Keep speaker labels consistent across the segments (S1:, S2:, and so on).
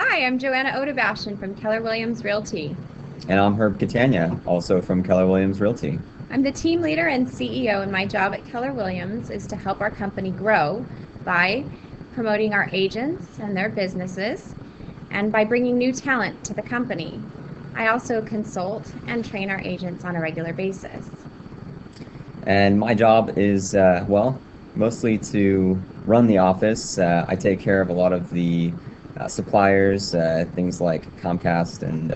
S1: Hi, I'm Joanna Odebashian from Keller Williams Realty.
S2: And I'm Herb Catania, also from Keller Williams Realty.
S1: I'm the team leader and CEO, and my job at Keller Williams is to help our company grow by promoting our agents and their businesses and by bringing new talent to the company. I also consult and train our agents on a regular basis.
S2: And my job is, mostly to run the office. I take care of a lot of the suppliers, things like Comcast and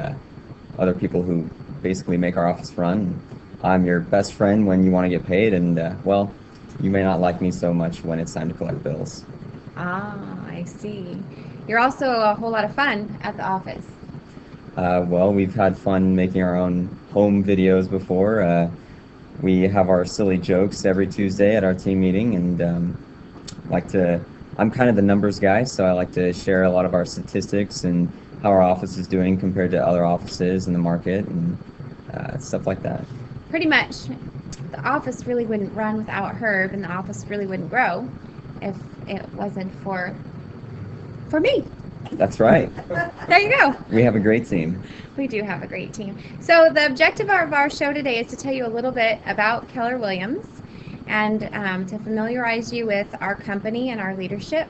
S2: other people who basically make our office run. I'm your best friend when you want to get paid, and, you may not like me so much when it's time to collect bills.
S1: Ah, I see. You're also a whole lot of fun at the office.
S2: We've had fun making our own home videos before. We have our silly jokes every Tuesday at our team meeting, and I'm kind of the numbers guy, so I like to share a lot of our statistics and how our office is doing compared to other offices in the market and stuff like that.
S1: Pretty much, the office really wouldn't run without Herb, and the office really wouldn't grow if it wasn't for me.
S2: That's right.
S1: There you go.
S2: We have a great team.
S1: We do have a great team. So the objective of our show today is to tell you a little bit about Keller Williams and to familiarize you with our company and our leadership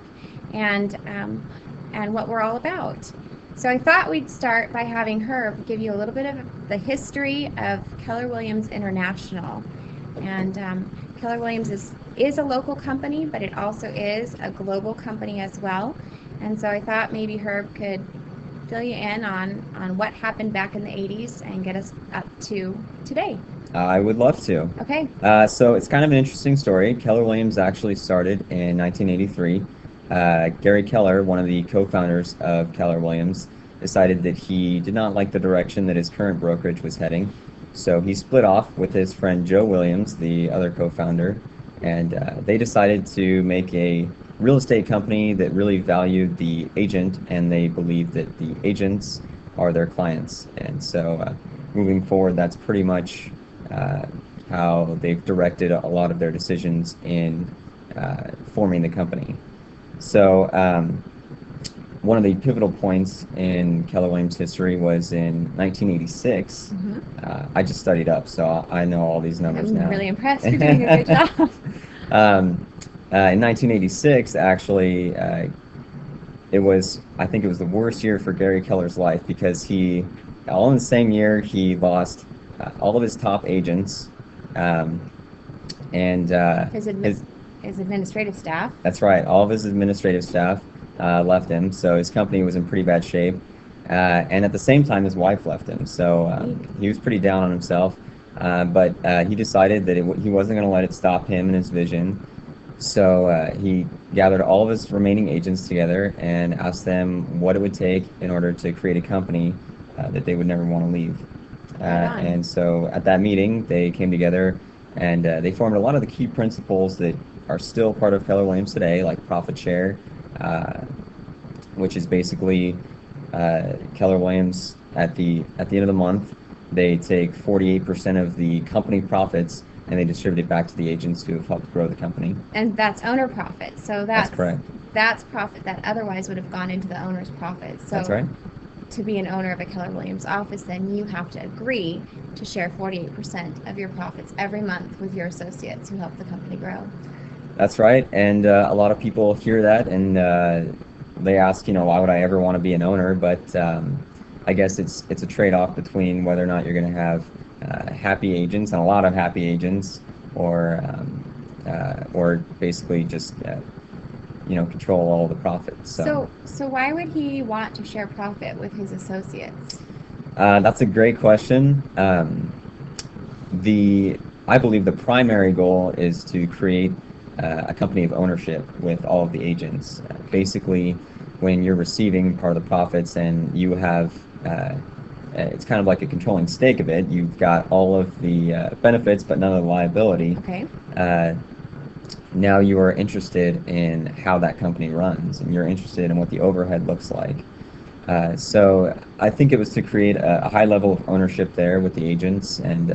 S1: and what we're all about. So I thought we'd start by having Herb give you a little bit of the history of Keller Williams International. And Keller Williams is a local company, but it also is a global company as well. And so I thought maybe Herb could fill you in on what happened back in the 80s and get us up to today.
S2: I would love to.
S1: Okay.
S2: So it's kind of an interesting story. Keller Williams actually started in 1983. Gary Keller, one of the co-founders of Keller Williams, decided that he did not like the direction that his current brokerage was heading. So he split off with his friend Joe Williams, the other co-founder, and they decided to make a real estate company that really valued the agent, and they believed that the agents are their clients. And so moving forward, that's pretty much how they've directed a lot of their decisions in forming the company. So one of the pivotal points in Keller Williams history was in 1986.
S1: Mm-hmm.
S2: I just studied up, so I know all these numbers now.
S1: I'm really impressed. You're doing a good job.
S2: In 1986, actually, I think it was the worst year for Gary Keller's life because all in the same year, he lost all of his top agents, and
S1: His administrative staff.
S2: that's right, all of his administrative staff left him, so his company was in pretty bad shape, and at the same time, his wife left him, so he was pretty down on himself, but he decided that he wasn't going to let it stop him and his vision. So he gathered all of his remaining agents together and asked them what it would take in order to create a company that they would never want to leave. And so at that meeting, they came together and they formed a lot of the key principles that are still part of Keller Williams today, like profit share, which is basically Keller Williams at the end of the month, they take 48% of the company profits and they distribute it back to the agents who have helped grow the company.
S1: And that's owner profit. So that's
S2: correct.
S1: That's profit that otherwise would have gone into the owner's profit. So
S2: That's right.
S1: to be an owner of a Keller Williams office, then you have to agree to share 48% of your profits every month with your associates who help the company grow.
S2: That's right. And a lot of people hear that and they ask, why would I ever want to be an owner? But I guess it's a trade-off between whether or not you're going to have happy agents and a lot of happy agents, or basically just control all the profits.
S1: So why would he want to share profit with his associates?
S2: That's a great question. I believe the primary goal is to create a company of ownership with all of the agents. Basically, when you're receiving part of the profits and you have it's kind of like a controlling stake of it. You've got all of the benefits, but none of the liability.
S1: Okay.
S2: Now you are interested in how that company runs, and you're interested in what the overhead looks like. So I think it was to create a high level of ownership there with the agents, and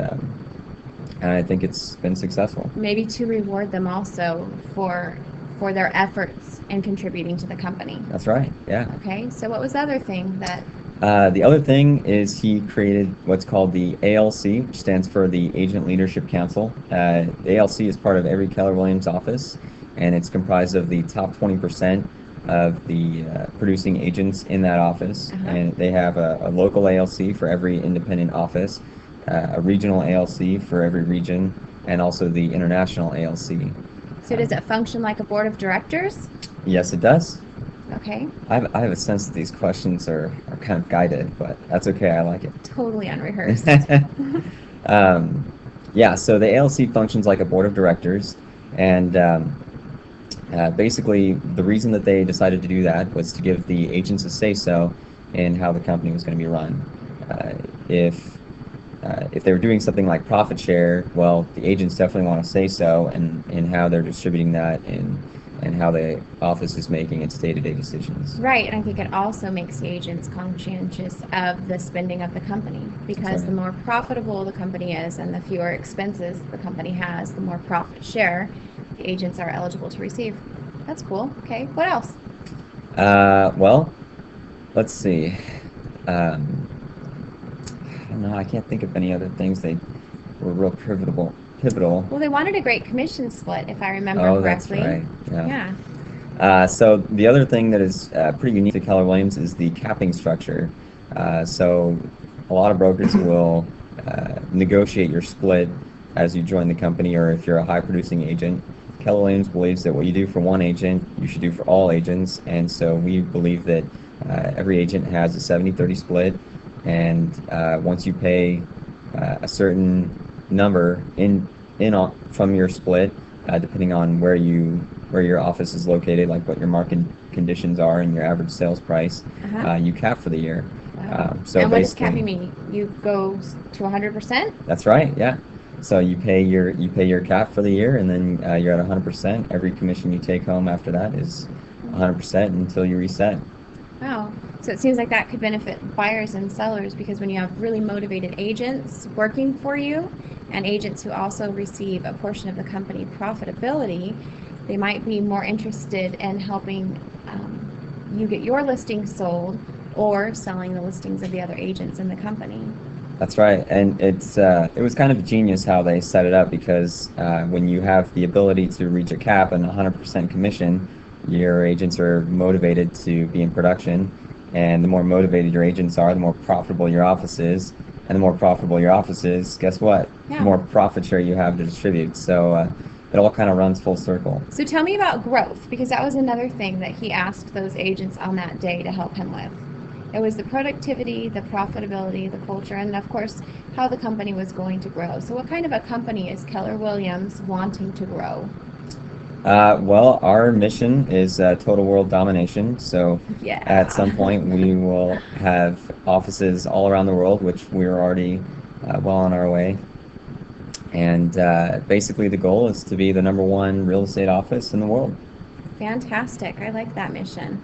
S2: I think it's been successful.
S1: Maybe to reward them also for for their efforts in contributing to the company.
S2: That's right. Yeah.
S1: Okay, so what was the other thing that...
S2: The other thing is he created what's called the ALC, which stands for the Agent Leadership Council. The ALC is part of every Keller Williams office, and it's comprised of the top 20% of the producing agents in that office. And they have a local ALC for every independent office, a regional ALC for every region, and also the international ALC.
S1: So does it function like a board of directors?
S2: Yes, it does.
S1: Okay.
S2: I have a sense that these questions are kind of guided, but that's okay. I like it.
S1: Totally unrehearsed.
S2: Yeah, so the ALC functions like a board of directors, and basically the reason that they decided to do that was to give the agents a say-so in how the company was going to be run. If they were doing something like profit share, well, the agents definitely want to say so in how they're distributing that and how the office is making its day-to-day decisions.
S1: Right, and I think it also makes the agents conscientious of the spending of the company, because the more profitable the company is and the fewer expenses the company has, the more profit share the agents are eligible to receive. That's cool. Okay, what else?
S2: Well, let's see. I don't know, I can't think of any other things they were real pivotal.
S1: Well, they wanted a great commission split, if I remember correctly.
S2: That's right. Yeah. So the other thing that is pretty unique to Keller Williams is the capping structure. So a lot of brokers will negotiate your split as you join the company, or if you're a high-producing agent. Keller Williams believes that what you do for one agent, you should do for all agents, and so we believe that every agent has a 70-30 split, and once you pay a certain number from your split, depending on where your office is located, like what your market conditions are and your average sales price, you cap for the year.
S1: Wow. And what does capping mean? You go to 100%?
S2: That's right. Yeah. So you pay your cap for the year, and then you're at 100%. Every commission you take home after that is 100% until you reset.
S1: Wow. So it seems like that could benefit buyers and sellers, because when you have really motivated agents working for you and agents who also receive a portion of the company profitability, they might be more interested in helping you get your listings sold or selling the listings of the other agents in the company.
S2: That's right, and it was kind of genius how they set it up, because when you have the ability to reach a cap and 100% commission, your agents are motivated to be in production, and the more motivated your agents are, the more profitable your office is, and the more profitable your office is, guess what?
S1: Yeah.
S2: The more profit share you have to distribute. So it all kind of runs full circle.
S1: So tell me about growth, because that was another thing that he asked those agents on that day to help him with. It was the productivity, the profitability, the culture, and of course, how the company was going to grow. So what kind of a company is Keller Williams wanting to grow?
S2: Well, our mission is total world domination. So at some point, we will have offices all around the world, which we're already well on our way. And basically, the goal is to be the #1 real estate office in the world.
S1: Fantastic. I like that mission.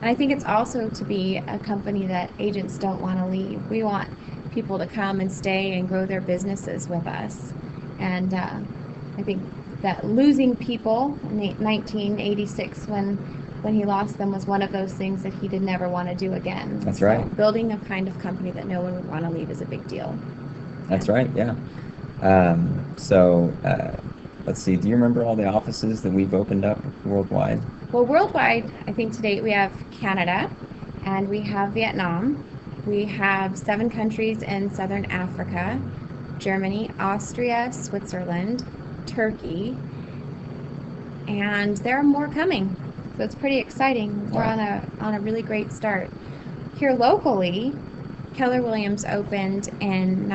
S1: And I think it's also to be a company that agents don't want to leave. We want people to come and stay and grow their businesses with us. And I think that losing people in 1986 when he lost them was one of those things that he did never want to do again.
S2: That's right.
S1: So building a kind of company that no one would want to leave is a big deal.
S2: That's right, yeah. Let's see, do you remember all the offices that we've opened up worldwide?
S1: Well, worldwide, I think to date we have Canada, and we have Vietnam. We have 7 countries in Southern Africa: Germany, Austria, Switzerland, Turkey, and there are more coming. So it's pretty exciting. We're on a really great start. Here locally, Keller Williams opened in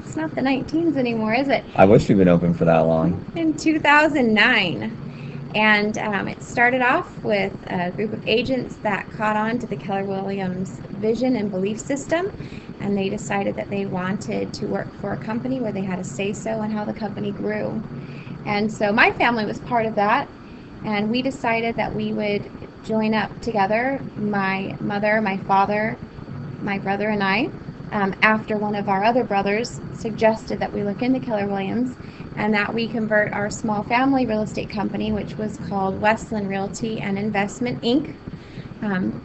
S1: it's not the 19s anymore, is it?
S2: I wish we'd been open for that long.
S1: In 2009. And it started off with a group of agents that caught on to the Keller Williams vision and belief system, and they decided that they wanted to work for a company where they had a say-so in how the company grew. And so my family was part of that, and we decided that we would join up together, my mother, my father, my brother, and I, after one of our other brothers suggested that we look into Keller Williams, and that we convert our small family real estate company, which was called Westland Realty and Investment Inc.,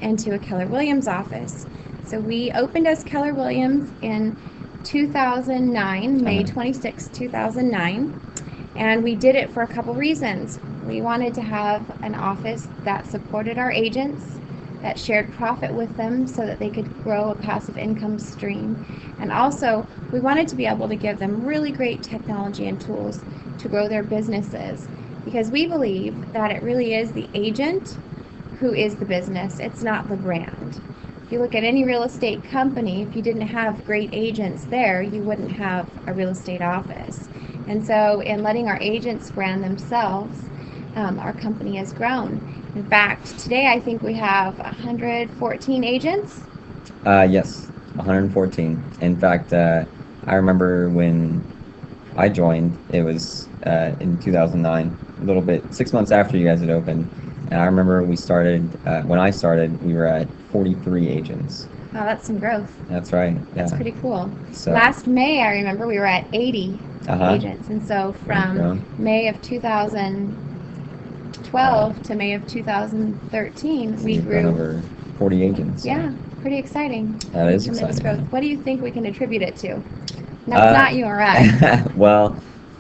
S1: into a Keller Williams office. So we opened as Keller Williams in 2009, May 26, 2009, and we did it for a couple reasons. We wanted to have an office that supported our agents, that shared profit with them so that they could grow a passive income stream. And also, we wanted to be able to give them really great technology and tools to grow their businesses, because we believe that it really is the agent who is the business. It's not the brand. If you look at any real estate company, if you didn't have great agents there, you wouldn't have a real estate office. And so in letting our agents brand themselves, our company has grown. In fact, today I think we have 114 agents.
S2: Yes, 114. In fact, I remember when I joined, it was in 2009, a little bit, 6 months after you guys had opened. And I remember we started, when I started, we were at 43 agents.
S1: Oh, that's some growth.
S2: That's right. Yeah.
S1: That's pretty cool.
S2: So,
S1: last May, I remember we were at 80 agents. And so from May of 2012 to May of 2013, we grew
S2: over 40 agents.
S1: Yeah, pretty exciting.
S2: That is exciting.
S1: Growth. What do you think we can attribute it to? That's not you or I.
S2: Well,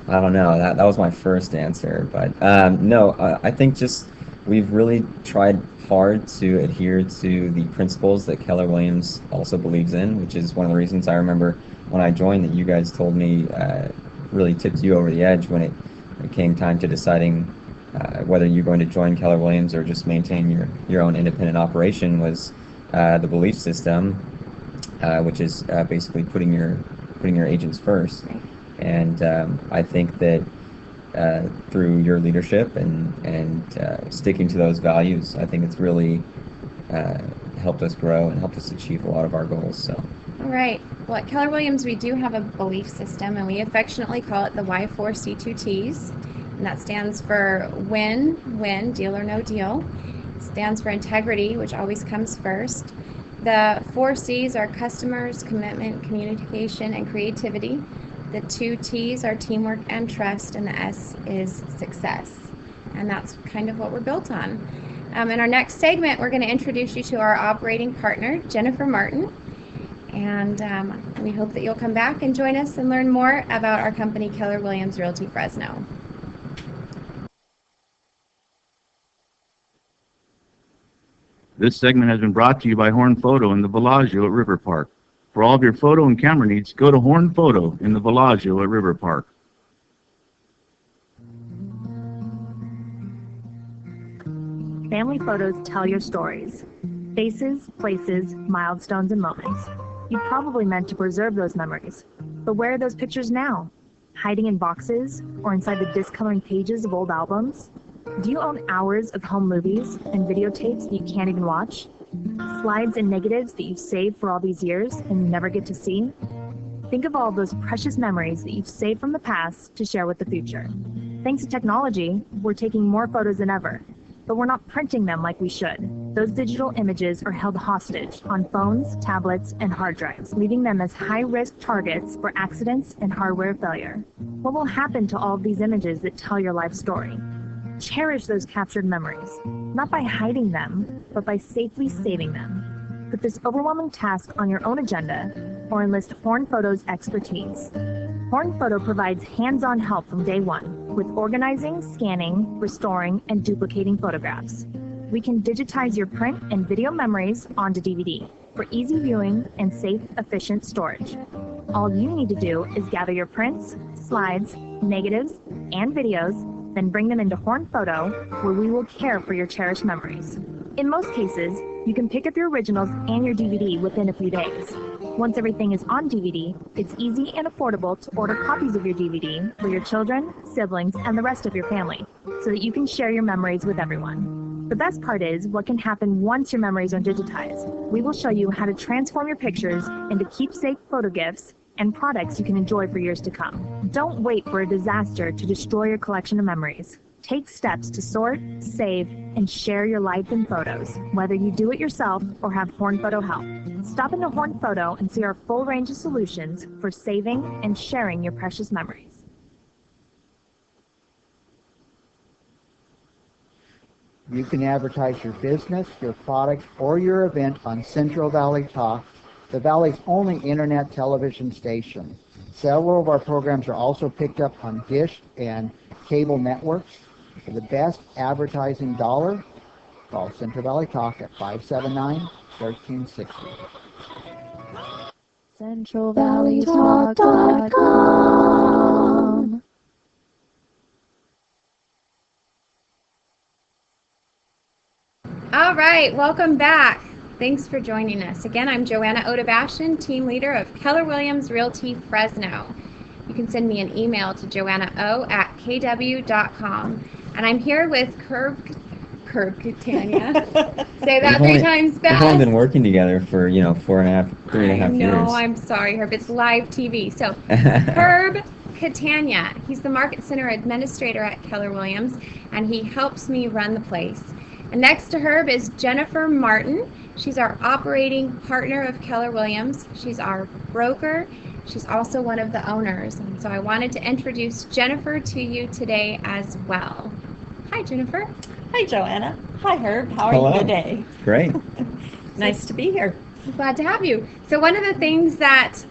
S2: I don't know. That was my first answer. But no, I think just we've really tried hard to adhere to the principles that Keller Williams also believes in, which is one of the reasons I remember when I joined that you guys told me really tipped you over the edge when it came time to deciding whether you're going to join Keller Williams or just maintain your own independent operation was the belief system, which is basically putting your agents first.
S1: Right.
S2: And I think that through your leadership and sticking to those values, I think it's really helped us grow and helped us achieve a lot of our goals. So.
S1: All right. Well, at Keller Williams, we do have a belief system, and we affectionately call it the Y4C2Ts. And that stands for win, deal or no deal. It stands for integrity, which always comes first. The 4 C's are customers, commitment, communication, and creativity. The 2 T's are teamwork and trust, and the S is success. And that's kind of what we're built on. In our next segment, we're going to introduce you to our operating partner, Jennifer Martin. And we hope that you'll come back and join us and learn more about our company, Keller Williams Realty Fresno.
S3: This segment has been brought to you by Horn Photo in the Bellagio at River Park. For all of your photo and camera needs, go to Horn Photo in the Bellagio at River Park.
S4: Family photos tell your stories. Faces, places, milestones, and moments. You probably meant to preserve those memories. But where are those pictures now? Hiding in boxes or inside the discoloring pages of old albums? Do you own hours of home movies and videotapes that you can't even watch? Slides and negatives that you've saved for all these years and you never get to see? Think of all those precious memories that you've saved from the past to share with the future. Thanks to technology, we're taking more photos than ever, but we're not printing them like we should. Those digital images are held hostage on phones, tablets, and hard drives, leaving them as high-risk targets for accidents and hardware failure. What will happen to all of these images that tell your life story? Cherish those captured memories, not by hiding them, but by safely saving them. Put this overwhelming task on your own agenda or enlist Horn Photo's expertise. Horn Photo provides hands-on help from day one with organizing, scanning, restoring, and duplicating photographs. We can digitize your print and video memories onto DVD for easy viewing and safe, efficient storage. All you need to do is gather your prints, slides, negatives, and videos, then bring them into Horn Photo, where we will care for your cherished memories. In most cases, you can pick up your originals and your DVD within a few days. Once everything is on DVD, it's easy and affordable to order copies of your DVD for your children, siblings, and the rest of your family, so that you can share your memories with everyone. The best part is what can happen once your memories are digitized. We will show you how to transform your pictures into keepsake photo gifts and products you can enjoy for years to come. Don't wait for a disaster to destroy your collection of memories. Take steps to sort, save, and share your life in photos, whether you do it yourself or have Horn Photo help. Stop into Horn Photo and see our full range of solutions for saving and sharing your precious memories.
S5: You can advertise your business, your product, or your event on Central Valley Talk, the Valley's only internet television station. Several of our programs are also picked up on Dish and cable networks. For the best advertising dollar, call Central Valley Talk at 579-1360.
S4: CentralValleyTalk.com.
S1: All right, welcome back. Thanks for joining us. Again, I'm Joanna Odebashian, team leader of Keller Williams Realty Fresno. You can send me an email to joannao@kw.com. And I'm here with Curb Catania. Say that three times
S2: We've only
S1: fast.
S2: been working together for, 4.5 years.
S1: No, I'm sorry, Herb. It's live TV. So, Herb Catania. He's the Market Center Administrator at Keller Williams, and he helps me run the place. And next to Herb is Jennifer Martin. She's our operating partner of Keller Williams. She's our broker. She's also one of the owners. And so I wanted to introduce Jennifer to you today as well. Hi, Jennifer.
S6: Hi, Joanna. Hi, Herb. How are
S2: Hello.
S6: you today?
S2: Great.
S6: Nice to be here.
S1: I'm glad to have you. So one of the things that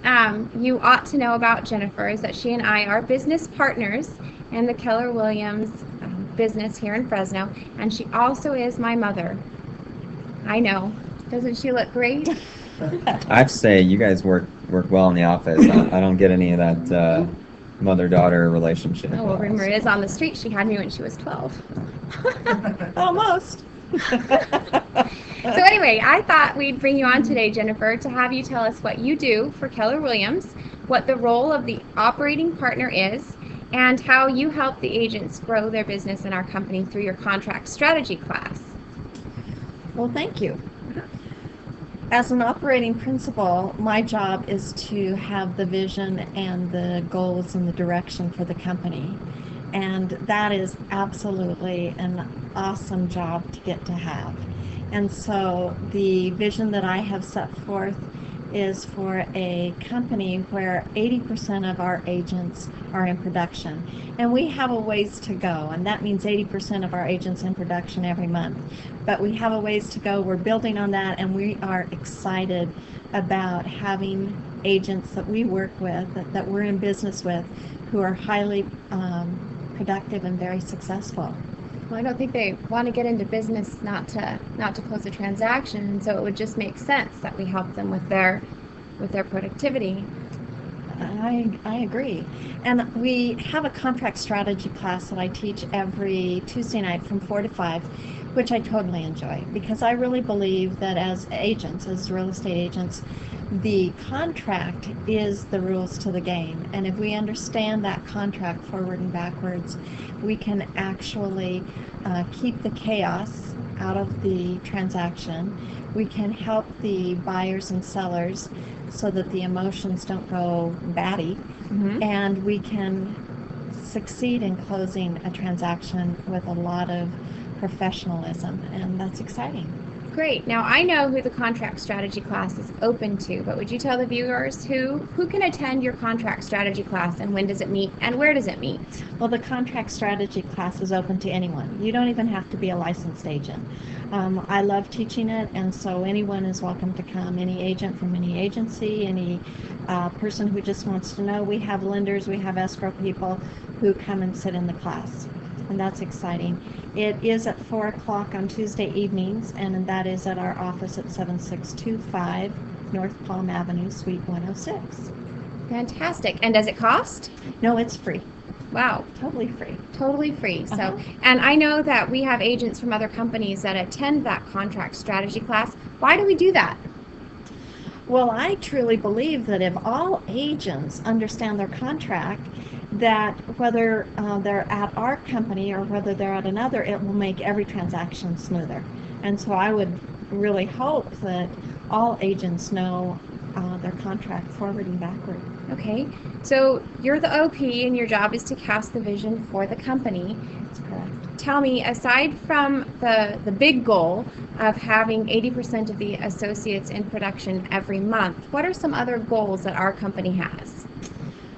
S1: you ought to know about Jennifer is that she and I are business partners in the Keller Williams business here in Fresno, and she also is my mother. I know. Doesn't she look great?
S2: I have to say, you guys work well in the office. I don't get any of that mother-daughter relationship.
S1: Oh, well, rumor is on the street she had me when she was 12.
S6: Almost.
S1: So anyway, I thought we'd bring you on today, Jennifer, to have you tell us what you do for Keller Williams, what the role of the operating partner is, and how you help the agents grow their business in our company through your contract strategy class.
S6: Well, thank you. As an operating principal, my job is to have the vision and the goals and the direction for the company. And that is absolutely an awesome job to get to have. And so the vision that I have set forth is for a company where 80% of our agents are in production. And we have a ways to go, and that means 80% of our agents in production every month. But we have a ways to go. We're building on that, and we are excited about having agents that we work with, that we're in business with, who are highly productive and very successful.
S1: Well, I don't think they want to get into business not to close a transaction, and so it would just make sense that we help them with their productivity.
S6: I agree. And we have a contract strategy class that I teach every Tuesday night from 4 to 5, which I totally enjoy, because I really believe that as agents, as real estate agents, the contract is the rules to the game. And if we understand that contract forward and backwards, we can actually keep the chaos out of the transaction. We can help the buyers and sellers so that the emotions don't go batty.
S1: Mm-hmm.
S6: And we can succeed in closing a transaction with a lot of professionalism, and that's exciting.
S1: Great. Now, I know who the contract strategy class is open to, but would you tell the viewers who can attend your contract strategy class, and when does it meet, and where does it meet?
S6: Well, the contract strategy class is open to anyone. You don't even have to be a licensed agent. I love teaching it, and so anyone is welcome to come. Any agent from any agency, any person who just wants to know. We have lenders, we have escrow people who come and sit in the class, and that's exciting. It is at 4 o'clock on Tuesday evenings, and that is at our office at 7625 North Palm Avenue, Suite 106.
S1: Fantastic. And does it cost?
S6: No, it's free.
S1: Wow.
S6: Totally free.
S1: Totally free. So,
S6: Uh-huh.
S1: and I know that we have agents from other companies that attend that contract strategy class. Why do we do that?
S6: Well, I truly believe that if all agents understand their contract, that whether they're at our company or whether they're at another, it will make every transaction smoother. And so I would really hope that all agents know their contract forward and backward.
S1: Okay. So you're the OP and your job is to cast the vision for the company.
S6: That's correct.
S1: Tell me, aside from the big goal of having 80% of the associates in production every month, what are some other goals that our company has?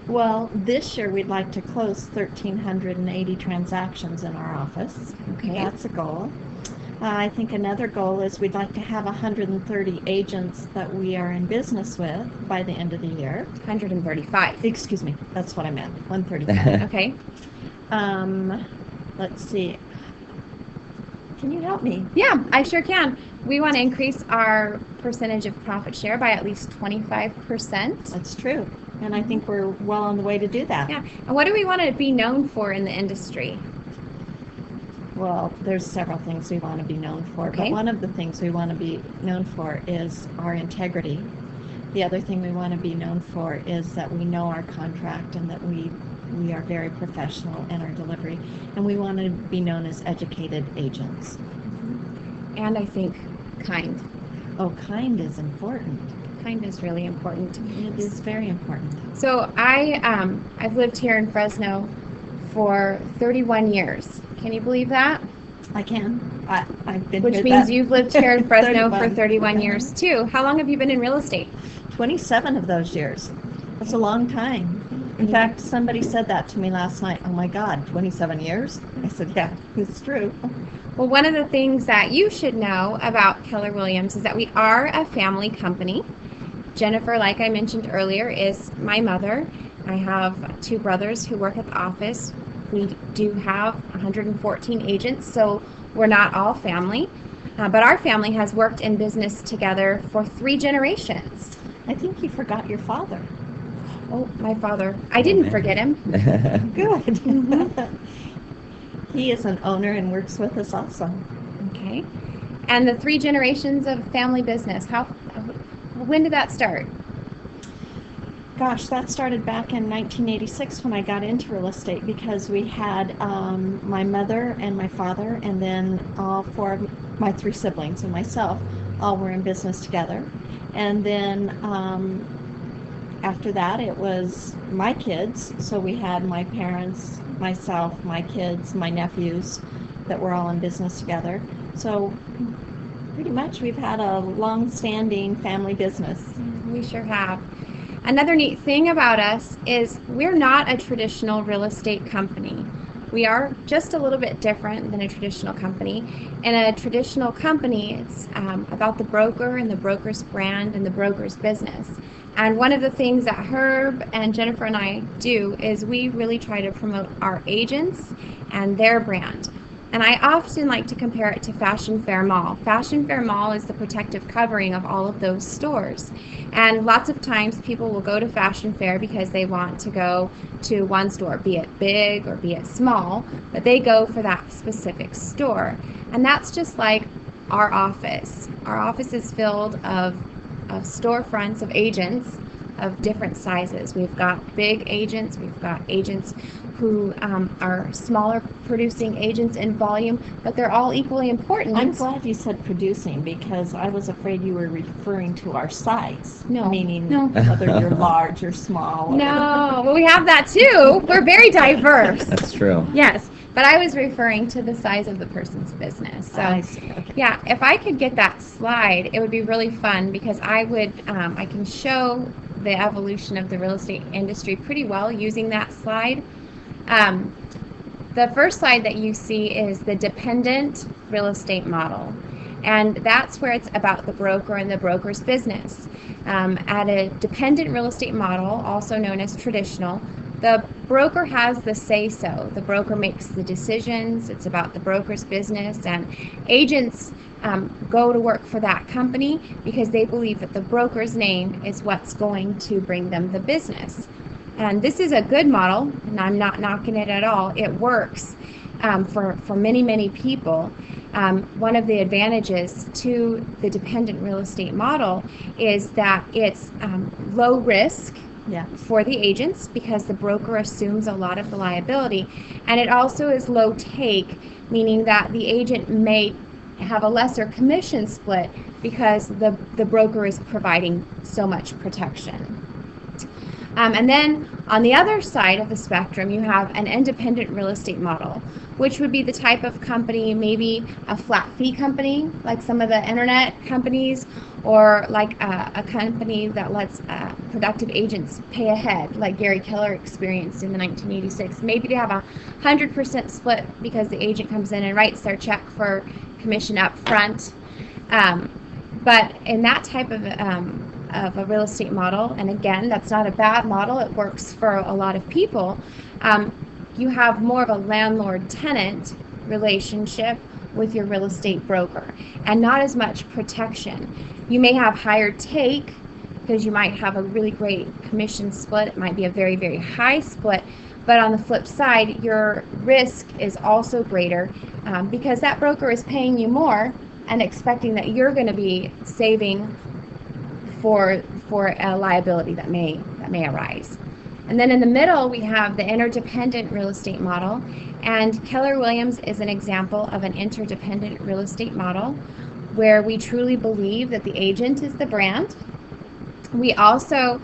S6: Well, this year we'd like to close 1,380 transactions in our office.
S1: Okay.
S6: That's a goal. I think another goal is we'd like to have 130 agents that we are in business with by the end of the year.
S1: 135.
S6: Excuse me, that's what I meant, 135.
S1: Okay.
S6: Let's see. Can you help me?
S1: Yeah, I sure can. We want to increase our percentage of profit share by at least 25%.
S6: That's true. And I think we're well on the way to do that.
S1: Yeah. And what do we want to be known for in the industry?
S6: Well, there's several things we want to be known for,
S1: Okay.
S6: but one of the things we want to be known for is our integrity. The other thing we want to be known for is that we know our contract and that we are very professional in our delivery, and we want to be known as educated agents.
S1: And I think kind.
S6: Oh, kind is important.
S1: Kind is really important.
S6: It is very important.
S1: So I've lived here in Fresno for 31 years. Can you believe that?
S6: I can. I've been
S1: Which
S6: here
S1: means
S6: that-
S1: you've lived here in Fresno for 31
S6: Yeah.
S1: years too. How long have you been in real estate?
S6: 27 of those years. That's a long time. In fact, somebody said that to me last night. Oh my God, 27 years? I said, yeah, it's true.
S1: Well, one of the things that you should know about Keller Williams is that we are a family company. Jennifer, like I mentioned earlier, is my mother. I have 2 brothers who work at the office. We do have 114 agents, so we're not all family. But our family has worked in business together for 3 generations.
S6: I think you forgot your father.
S1: Oh, my father. I didn't
S2: man.
S1: forget him.
S6: Good. He is an owner and works with us also.
S1: Okay. And the 3 generations of family business, when did that start?
S6: Gosh, that started back in 1986 when I got into real estate, because we had my mother and my father, and then all 4 of my 3 siblings and myself all were in business together. And then after that, it was my kids. So we had my parents, myself, my kids, my nephews that were all in business together. So pretty much we've had a long-standing family business.
S1: We sure have. Another neat thing about us is we're not a traditional real estate company. We are just a little bit different than a traditional company. In a traditional company, it's about the broker and the broker's brand and the broker's business. And one of the things that Herb and Jennifer and I do is we really try to promote our agents and their brand. And I often like to compare it to Fashion Fair Mall. Fashion Fair Mall is the protective covering of all of those stores. And lots of times people will go to Fashion Fair because they want to go to one store, be it big or be it small, but they go for that specific store. And that's just like our office. Our office is filled of storefronts of agents of different sizes. We've got big agents, we've got agents who are smaller producing agents in volume, but they're all equally important.
S6: I'm glad you said producing, because I was afraid you were referring to our size.
S1: No.
S6: Meaning
S1: No.
S6: whether you're large or small.
S1: No, well, we have that too. We're very diverse.
S2: That's true.
S1: Yes, but I was referring to the size of the person's business. So,
S6: I see. Okay.
S1: yeah, if I could get that slide, it would be really fun, because I can show the evolution of the real estate industry pretty well using that slide. The first slide that you see is the dependent real estate model. And that's where it's about the broker and the broker's business. At a dependent real estate model, also known as traditional, the broker has the say-so. The broker makes the decisions. It's about the broker's business, and agents go to work for that company because they believe that the broker's name is what's going to bring them the business. And this is a good model, and I'm not knocking it at all. It works for many, many people. One of the advantages to the dependent real estate model is that it's low risk
S6: Yeah.
S1: for the agents, because the broker assumes a lot of the liability, and it also is low take, meaning that the agent may have a lesser commission split because the broker is providing so much protection. And then on the other side of the spectrum, you have an independent real estate model, which would be the type of company, maybe a flat fee company, like some of the internet companies, or like a company that lets productive agents pay ahead, like Gary Keller experienced in the 1986. Maybe they have 100% split because the agent comes in and writes their check for commission up front. But in that type of a real estate model, and again, that's not a bad model, it works for a lot of people, you have more of a landlord-tenant relationship with your real estate broker and not as much protection. You may have higher take because you might have a really great commission split. It might be a very, very high split. But on the flip side, your risk is also greater because that broker is paying you more and expecting that you're going to be saving for a liability that may arise. And then in the middle, we have the interdependent real estate model. And Keller Williams is an example of an interdependent real estate model where we truly believe that the agent is the brand. We also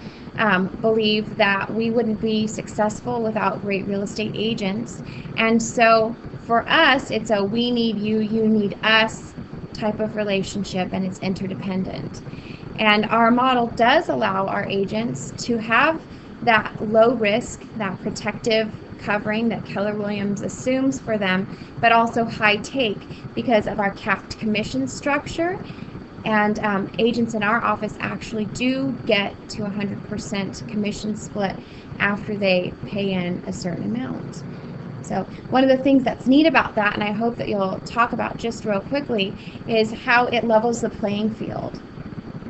S1: believe that we wouldn't be successful without great real estate agents. And so for us, it's a we need you, you need us type of relationship, and it's interdependent. And our model does allow our agents to have that low risk, that protective covering that Keller Williams assumes for them, but also high take because of our capped commission structure. And agents in our office actually do get to 100% commission split after they pay in a certain amount. So one of the things that's neat about that, and I hope that you'll talk about just real quickly, is how it levels the playing field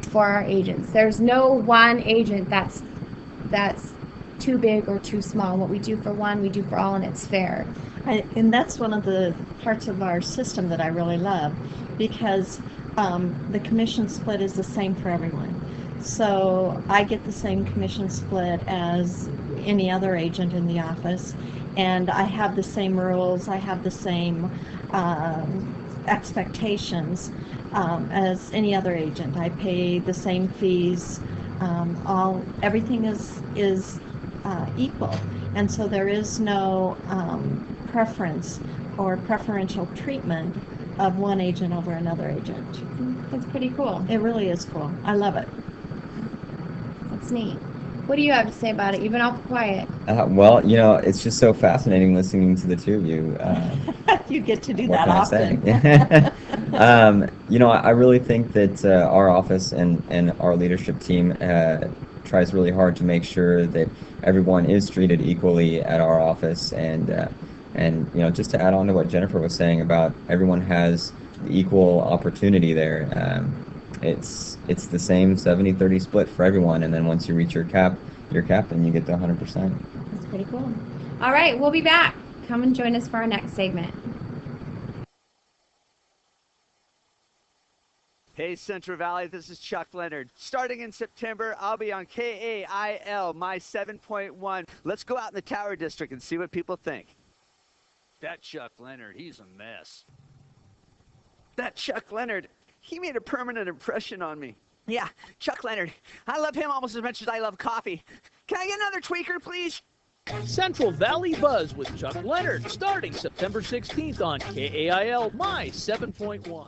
S1: for our agents. There's no one agent that's too big or too small. What we do for one, we do for all, and it's fair.
S6: And that's one of the parts of our system that I really love, because the commission split is the same for everyone. So I get the same commission split as any other agent in the office, and I have the same rules, I have the same expectations as any other agent. I pay the same fees. Everything is equal, and so there is no preference or preferential treatment of one agent over another agent.
S1: That's pretty cool.
S6: It really is cool. I love it.
S1: That's neat. What do you have to say about it? You've been awful quiet.
S2: Well, it's just so fascinating listening to the two of you.
S6: You get to do
S2: What
S6: that
S2: can
S6: often.
S2: I say? I really think that our office and our leadership team tries really hard to make sure that everyone is treated equally at our office, and just to add on to what Jennifer was saying about everyone has the equal opportunity there. It's the same 70-30 split for everyone, and then once you reach your cap, then you get to 100%.
S1: That's pretty cool. All right, we'll be back. Come and join us for our next segment.
S7: Hey, Central Valley, this is Chuck Leonard. Starting in September, I'll be on KAIL, my 7.1. Let's go out in the Tower District and see what people think. That Chuck Leonard, he's a mess. That Chuck Leonard, he made a permanent impression on me. Yeah, Chuck Leonard. I love him almost as much as I love coffee. Can I get another tweaker, please?
S8: Central Valley Buzz with Chuck Leonard, starting September 16th on KAIL, my 7.1.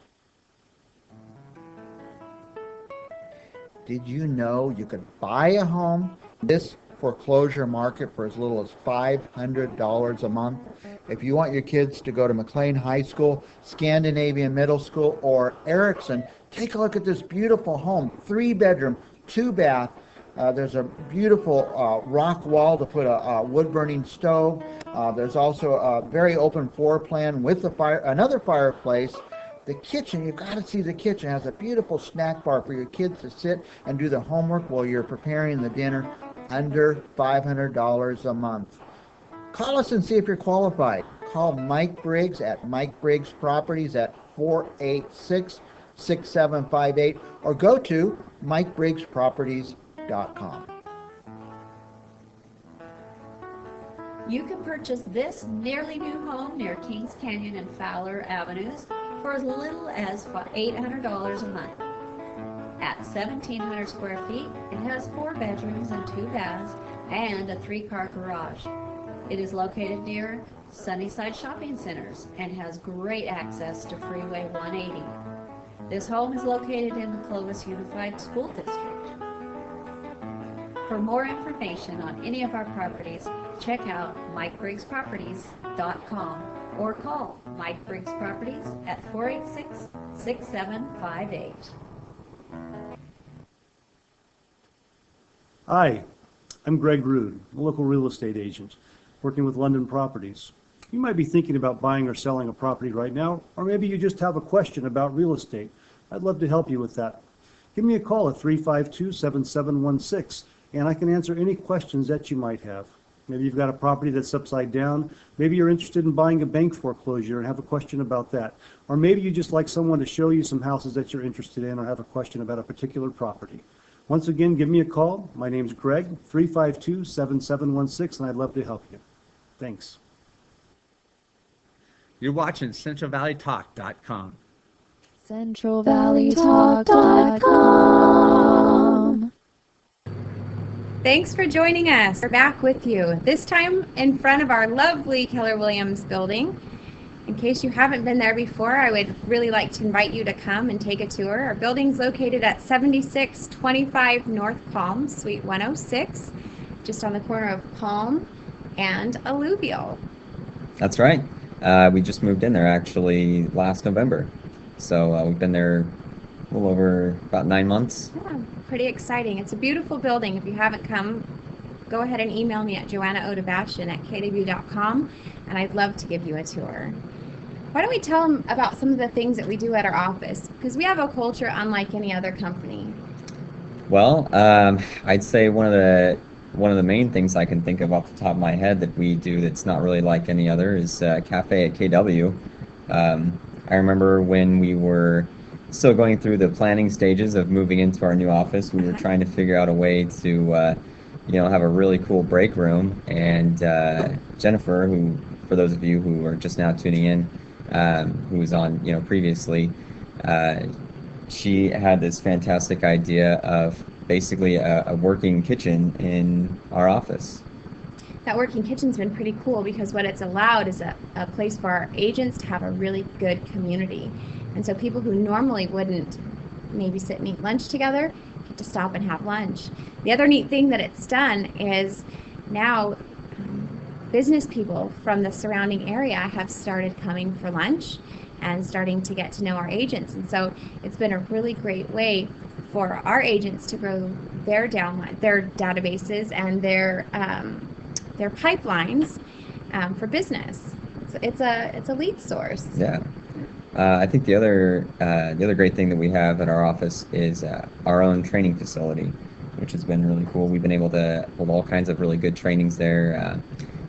S5: Did you know you could buy a home in this foreclosure market for as little as $500 a month? If you want your kids to go to McLean High School, Scandinavian Middle School, or Erickson, take a look at this beautiful home, 3-bedroom, 2-bath. There's a beautiful rock wall to put a wood-burning stove. There's also a very open floor plan with another fireplace. The kitchen, you've got to see the kitchen. It has a beautiful snack bar for your kids to sit and do the homework while you're preparing the dinner. Under $500 a month. Call us and see if you're qualified. Call Mike Briggs at Mike Briggs Properties at 486-6758 or go to MikeBriggsProperties.com.
S9: You can purchase this nearly new home near Kings Canyon and Fowler Avenues for as little as $800 a month. At 1,700 square feet, it has 4 bedrooms and 2 baths and a 3-car garage. It is located near Sunnyside Shopping Centers and has great access to Freeway 180. This home is located in the Clovis Unified School District. For more information on any of our properties, check out MikeBriggsProperties.com or call Mike Briggs Properties at 486-6758.
S10: Hi, I'm Greg Rude, a local real estate agent working with London Properties. You might be thinking about buying or selling a property right now, or maybe you just have a question about real estate. I'd love to help you with that. Give me a call at 352-7716, and I can answer any questions that you might have. Maybe you've got a property that's upside down. Maybe you're interested in buying a bank foreclosure and have a question about that. Or maybe you just like someone to show you some houses that you're interested in or have a question about a particular property. Once again, give me a call. My name's Greg, 352-7716, and I'd love to help you. Thanks.
S7: You're watching CentralValleyTalk.com.
S4: CentralValleyTalk.com.
S1: Thanks for joining us. We're back with you, this time in front of our lovely Keller Williams building. In case you haven't been there before, I would really like to invite you to come and take a tour. Our building's located at 7625 North Palm, Suite 106, just on the corner of Palm and Alluvial.
S2: That's right. We just moved in there actually last November. So we've been there a little over about 9 months.
S1: Yeah, pretty exciting. It's a beautiful building. If you haven't come, go ahead and email me at joannaodebastion@kw.com, and I'd love to give you a tour. Why don't we tell them about some of the things that we do at our office? Because we have a culture unlike any other company.
S2: Well, I'd say one of the main things I can think of off the top of my head that we do that's not really like any other is Cafe at KW. I remember when we were still going through the planning stages of moving into our new office, we were trying to figure out a way to have a really cool break room. And Jennifer, who, for those of you who are just now tuning in, who was on previously, she had this fantastic idea of basically a working kitchen in our office.
S1: That working kitchen's been pretty cool because what it's allowed is a place for our agents to have a really good community. And so people who normally wouldn't maybe sit and eat lunch together get to stop and have lunch. The other neat thing that it's done is now business people from the surrounding area have started coming for lunch and starting to get to know our agents. And so it's been a really great way for our agents to grow their databases and their pipelines for business. So it's a lead source.
S2: Yeah. I think the other great thing that we have at our office is our own training facility, which has been really cool. We've been able to hold all kinds of really good trainings there.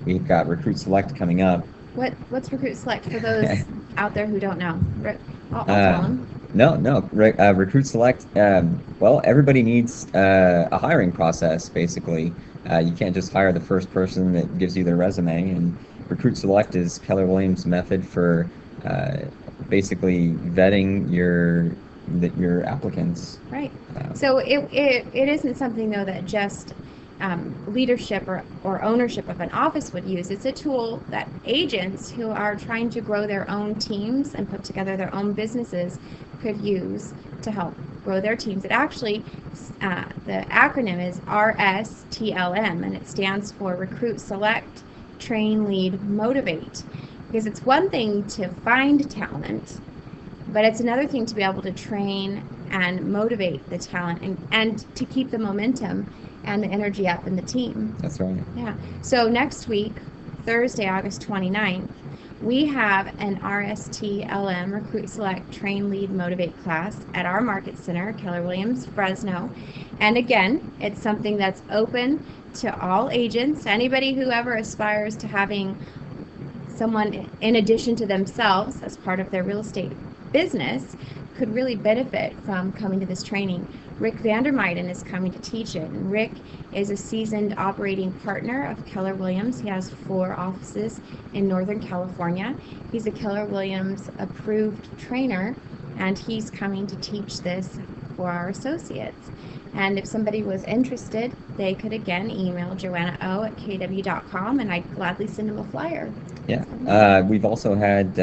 S2: We've got Recruit Select coming up.
S1: What's Recruit Select for those out there who don't know? I'll tell them.
S2: No. Recruit Select, well, everybody needs a hiring process, basically. You can't just hire the first person that gives you their resume, and Recruit Select is Keller Williams' method for basically vetting your applicants.
S1: Right. So it isn't something, though, that just leadership or ownership of an office would use. It's a tool that agents who are trying to grow their own teams and put together their own businesses could use to help grow their teams. It actually, the acronym is RSTLM, and it stands for Recruit, Select, Train, Lead, Motivate. Because it's one thing to find talent, but it's another thing to be able to train and motivate the talent and to keep the momentum and the energy up in the team.
S2: That's right.
S1: Yeah. So next week, Thursday, August 29th, we have an RSTLM, Recruit, Select, Train, Lead, Motivate class at our Market Center, Keller Williams Fresno. And again, it's something that's open to all agents. Anybody who ever aspires to having someone in addition to themselves as part of their real estate business could really benefit from coming to this training. Rick Vandermeiden is coming to teach it. And Rick is a seasoned operating partner of Keller Williams. He has 4 offices in Northern California. He's a Keller Williams approved trainer, and he's coming to teach this for our associates. And if somebody was interested, they could again email joannao@kw.com, and I'd gladly send them a flyer.
S2: Yeah. We've also had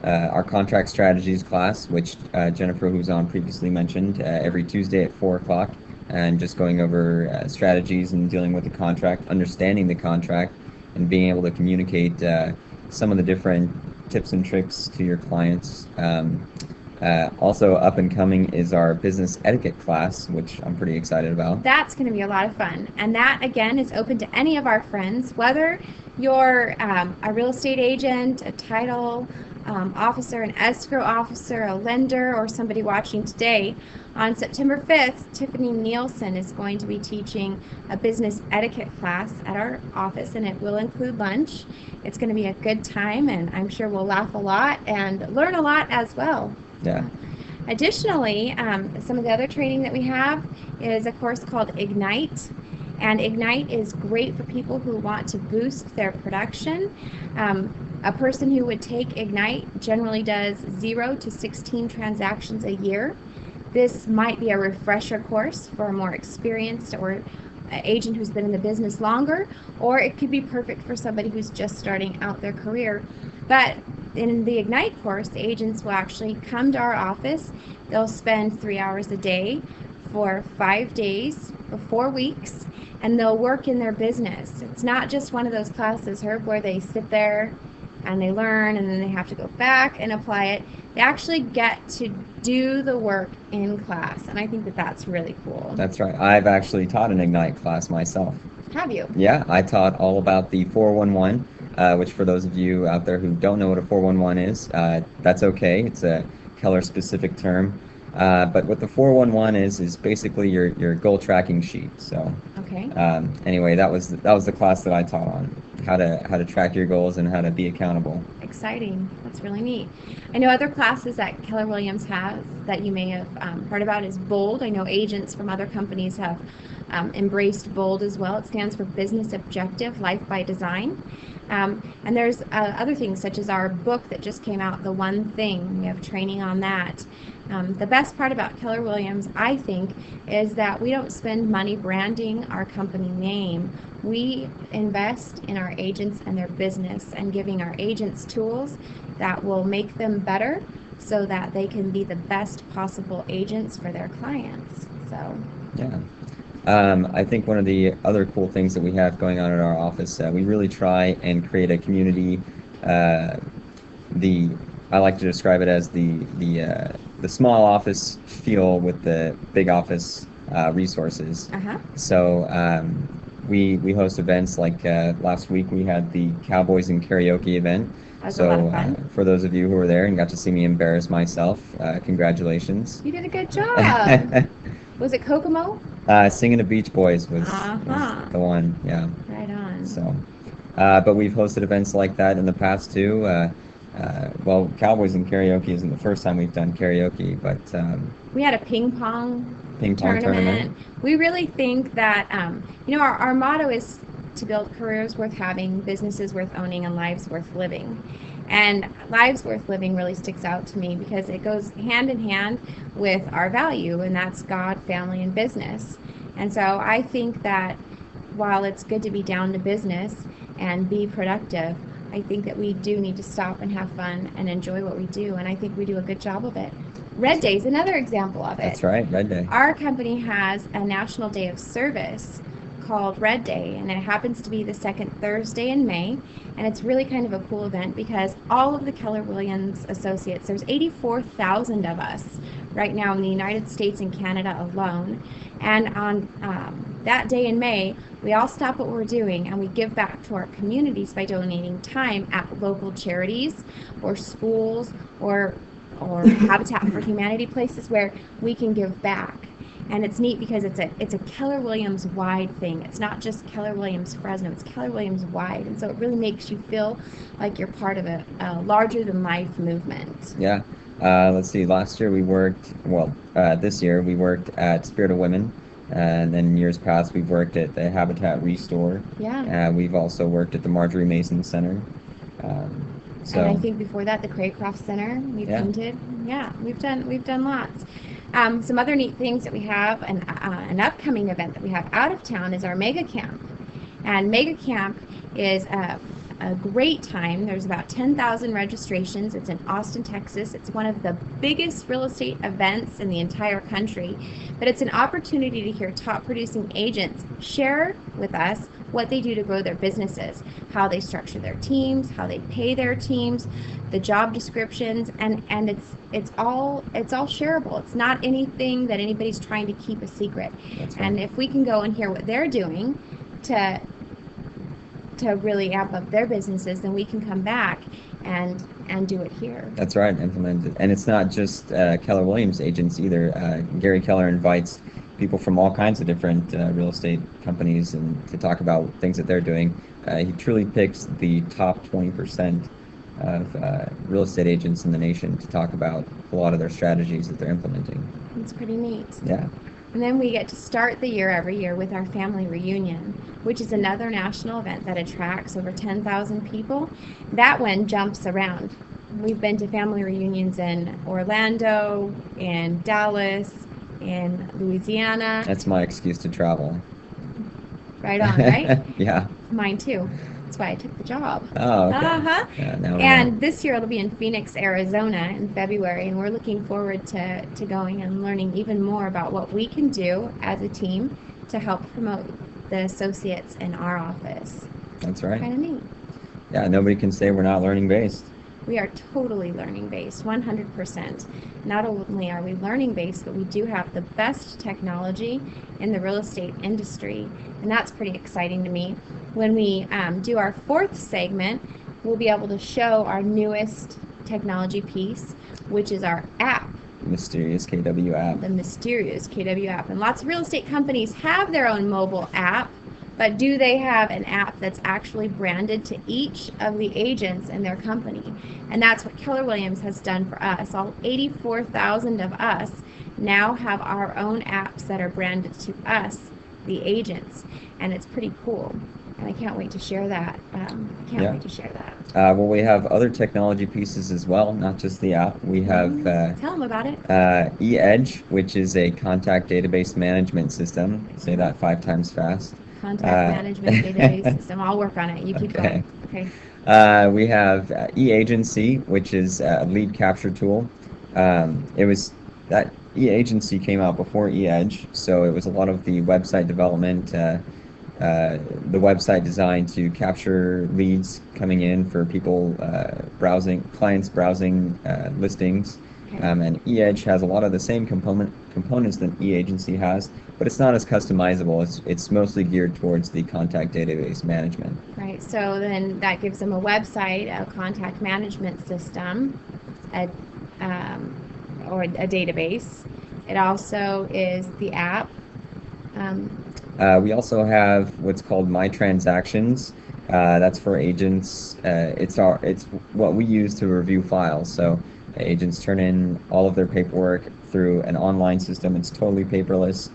S2: our contract strategies class, which Jennifer, who's on previously, mentioned every Tuesday at 4 o'clock, and just going over strategies and dealing with the contract, understanding the contract, and being able to communicate some of the different tips and tricks to your clients. Also up and coming is our business etiquette class, which I'm pretty excited about.
S1: That's going to be a lot of fun. And that, again, is open to any of our friends, whether you're a real estate agent, a title officer, an escrow officer, a lender, or somebody watching today. On September 5th, Tiffany Nielsen is going to be teaching a business etiquette class at our office, and it will include lunch. It's going to be a good time, and I'm sure we'll laugh a lot and learn a lot as well.
S2: Yeah.
S1: Additionally, some of the other training that we have is a course called Ignite. And Ignite is great for people who want to boost their production. A person who would take Ignite generally does 0 to 16 transactions a year. This might be a refresher course for a more experienced or agent who's been in the business longer, or it could be perfect for somebody who's just starting out their career. But in the Ignite course, the agents will actually come to our office. They'll spend 3 hours a day for 5 days for 4 weeks, and they'll work in their business. It's not just one of those classes, Herb, where they sit there and they learn and then they have to go back and apply it. They actually get to do the work in class, and I think that that's really cool.
S2: That's right. I've actually taught an Ignite class myself.
S1: Have you?
S2: Yeah, I taught all about the 411, which for those of you out there who don't know what a 411 is, that's okay. It's a Keller-specific term. But what the 411 is basically your goal tracking sheet. So
S1: Okay.
S2: Anyway, that was the class that I taught on how to track your goals and how to be accountable.
S1: Exciting. That's really neat. I know other classes that Keller Williams has that you may have heard about is BOLD. I know agents from other companies have embraced BOLD as well. It stands for Business Objective Life by Design. And there's other things such as our book that just came out, The One Thing. We have training on that. The best part about Keller Williams, I think, is that we don't spend money branding our company name. We invest in our agents and their business and giving our agents tools that will make them better so that they can be the best possible agents for their clients. So
S2: Yeah. I think one of the other cool things that we have going on in our office, we really try and create a community. I like to describe it as the small office feel with the big office resources. So we host events like last week we had the Cowboys and Karaoke event.
S1: That's a lot of
S2: So
S1: fun.
S2: for those of you who were there and got to see me embarrass myself, congratulations.
S1: You did a good job. Was it Kokomo?
S2: Singing the Beach Boys was the one, yeah.
S1: Right on.
S2: So, but we've hosted events like that in the past too. Well, Cowboys and Karaoke isn't the first time we've done karaoke, but
S1: We had a ping pong
S2: tournament.
S1: We really think that, our motto is to build careers worth having, businesses worth owning, and lives worth living. And lives worth living really sticks out to me because it goes hand in hand with our value, and that's God, family, and business. And so I think that while it's good to be down to business and be productive, I think that we do need to stop and have fun and enjoy what we do, and I think we do a good job of it. Red Day is another example of it.
S2: That's right, Red Day.
S1: Our company has a National Day of Service called Red Day, and it happens to be the second Thursday in May, and it's really kind of a cool event because all of the Keller Williams associates, there's 84,000 of us right now in the United States and Canada alone, and on that day in May, we all stop what we're doing and we give back to our communities by donating time at local charities or schools or Habitat for Humanity, places where we can give back. And it's neat because it's a Keller Williams wide thing. It's not just Keller Williams Fresno, it's Keller Williams wide. And so it really makes you feel like you're part of a larger than life movement.
S2: Yeah. Let's see, last year we worked, this year we worked at Spirit of Women, and then years past we've worked at the Habitat Restore.
S1: Yeah.
S2: We've also worked at the Marjorie Mason Center.
S1: And I think before that, the Craycroft Center, we've painted. Yeah, we've done lots. Some other neat things that we have, an upcoming event that we have out of town is our Mega Camp. And Mega Camp is a a great time. There's about 10,000 registrations. It's in Austin, Texas. It's one of the biggest real estate events in the entire country. But it's an opportunity to hear top producing agents share with us what they do to grow their businesses, how they structure their teams, how they pay their teams, the job descriptions, and it's all shareable. It's not anything that anybody's trying to keep a secret.
S2: That's right.
S1: And if we can go and hear what they're doing to really amp up their businesses, then we can come back and do it here.
S2: That's right, implement it. And it's not just Keller Williams agents either. Gary Keller invites people from all kinds of different real estate companies and to talk about things that they're doing. He truly picks the top 20% of real estate agents in the nation to talk about a lot of their strategies that they're implementing.
S1: It's pretty neat.
S2: Yeah.
S1: And then we get to start the year every year with our family reunion, which is another national event that attracts over 10,000 people. That one jumps around. We've been to family reunions in Orlando, in Dallas, in Louisiana.
S2: That's my excuse to travel.
S1: Right on, right?
S2: Yeah.
S1: Mine too. That's why I took the job.
S2: Oh, okay.
S1: Uh-huh.
S2: Yeah, now we
S1: And
S2: know.
S1: this year it'll be in Phoenix, Arizona in February, and we're looking forward to going and learning even more about what we can do as a team to help promote the associates in our office.
S2: That's right.
S1: Kind of neat.
S2: Yeah, nobody can say we're not learning based.
S1: We are totally learning based, 100%. Not only are we learning based, but we do have the best technology in the real estate industry, and that's pretty exciting to me. When we do our fourth segment, we'll be able to show our newest technology piece, which is our app,
S2: Mysterious KW app.
S1: the mysterious KW app. And lots of real estate companies have their own mobile app, but do they have an app that's actually branded to each of the agents in their company? And that's what Keller Williams has done for us. All 84,000 of us now have our own apps that are branded to us, the agents, and it's pretty cool. And I can't wait to share that. Wait to share that.
S2: Well, we have other technology pieces as well, not just the app. We have
S1: Tell them about it.
S2: eEdge, which is a contact database management system. Say that 5 times fast.
S1: Contact management database system. I'll work on it. You keep
S2: Okay.
S1: going. Okay.
S2: We have eAgency, which is a lead capture tool. It was that eAgency came out before eEdge, so it was a lot of the website development, the website designed to capture leads coming in for people clients browsing listings.
S1: Okay.
S2: And eEdge has a lot of the same components that eAgency has, but it's not as customizable. It's mostly geared towards the contact database management.
S1: Right, so then that gives them a website, a contact management system, or a database. It also is the app.
S2: We also have what's called My Transactions. That's for agents. It's what we use to review files. So agents turn in all of their paperwork through an online system. It's totally paperless,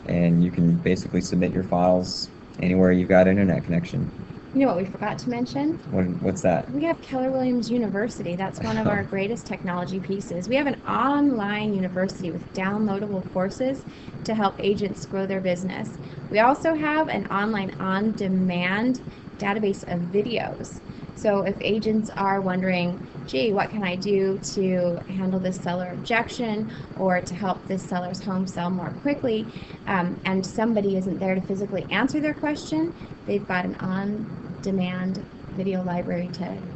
S2: and you can basically submit your files anywhere you've got internet connection.
S1: You know what we forgot to mention?
S2: What's that?
S1: We have Keller Williams University. That's one of our greatest technology pieces. We have an online university with downloadable courses to help agents grow their business. We also have an online on-demand database of videos. So if agents are wondering, gee, what can I do to handle this seller objection or to help this seller's home sell more quickly, and somebody isn't there to physically answer their question, they've got an on-demand video library